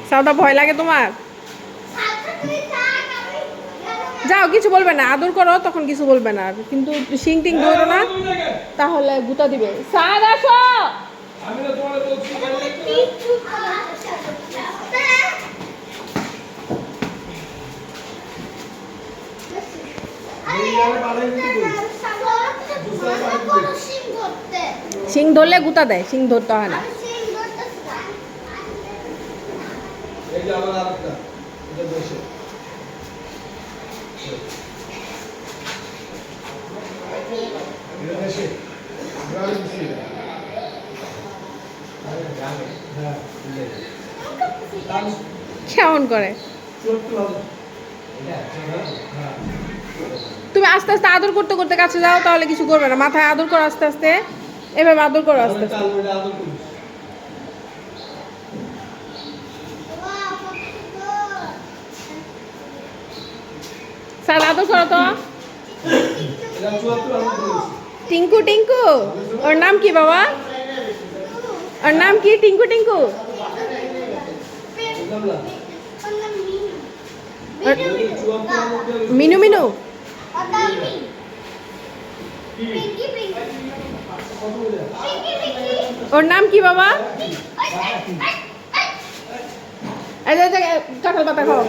সাউদা ভয় লাগে তোমার? যাও, কিছু বলবে না, আদর করো, তখন কিছু বলবে না। কিন্তু শিং টিং ধরো না, তাহলে গুতা দিবে। স্যার আসো। শিং ধরলে গুতা দেয়, শিং ধরতে হয় না। কেমন করে? তুমি আস্তে আস্তে আদর করতে করতে কাছে যাও, তাহলে কিছু করবে না। মাথায় আদর করো আস্তে আস্তে, এভাবে আদর করো আস্তে আস্তে। স্যার আদর করো তো। টিঙ্কু টিঙ্কু, ওর নাম কি বাবা? ওর নাম কি? টিঙ্কু টিঙ্কু? মিনু মিনু? ওর নাম কি বাবা? কাঁঠাল পাতা খাও।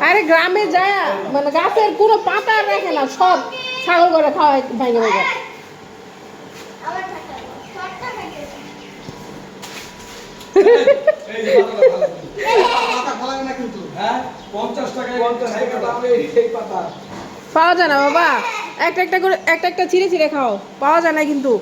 আরে গ্রামে যায় মানে গাছের কোনো পাতা রাখে না, সব ছাগল করে খাওয়ায় ভাঙে ভাঙে। পাওয়া যায় না বাবা, একটা একটা করে একটা একটা চিড়ে চিড়ে খাও, পাওয়া যায় না কিন্তু।